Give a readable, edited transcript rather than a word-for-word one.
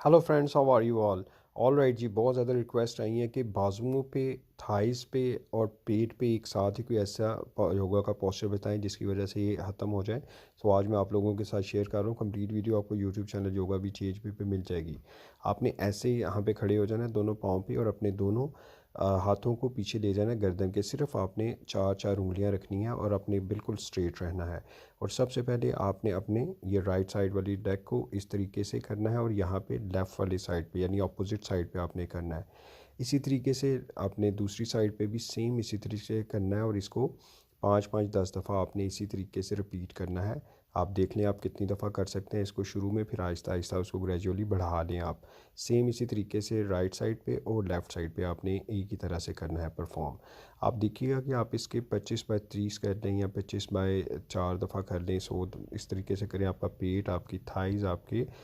Hello friends, how are you all right ji. बहुत ज़्यादा request आई है कि बाजुओं पे, थाइस पे और पेट पे एक साथ ही कोई ऐसा योगा का पोस्चर बताएं जिसकी वजह से ये ख़त्म हो जाए। तो आज मैं आप लोगों के साथ शेयर कर रहा हूँ। कंप्लीट वीडियो आपको यूट्यूब चैनल योगा भी THP पे मिल जाएगी। आपने ऐसे ही यहाँ पे खड़े हो जाना है दोनों पाँव पे, और अपने दोनों हाथों को पीछे ले जाना है गर्दन के। सिर्फ आपने चार चार उंगलियाँ रखनी है और अपने बिल्कुल स्ट्रेट रहना है। और सबसे पहले आपने अपने ये राइट साइड वाली डेक को इस तरीके से करना है, और यहाँ पे लेफ़्ट वाली साइड पे यानी अपोजिट साइड पे आपने करना है। इसी तरीके से आपने दूसरी साइड पे भी सेम इसी तरीके से करना है, और इसको 5-5 10 दफ़ा आपने इसी तरीके से रिपीट करना है। आप देख लें आप कितनी दफ़ा कर सकते हैं इसको शुरू में, फिर आहिस्ता आहिस्ता उसको ग्रेजुअली बढ़ा लें आप। सेम इसी तरीके से राइट साइड पे और लेफ़्ट साइड पे आपने एक ही तरह से करना है परफॉर्म। आप देखिएगा कि आप इसके 25 बाय 30 कर लें या 25 बाय 4 दफ़ा कर लें। सो इस तरीके से करें। आपका पेट, आपकी थाइज़, आपके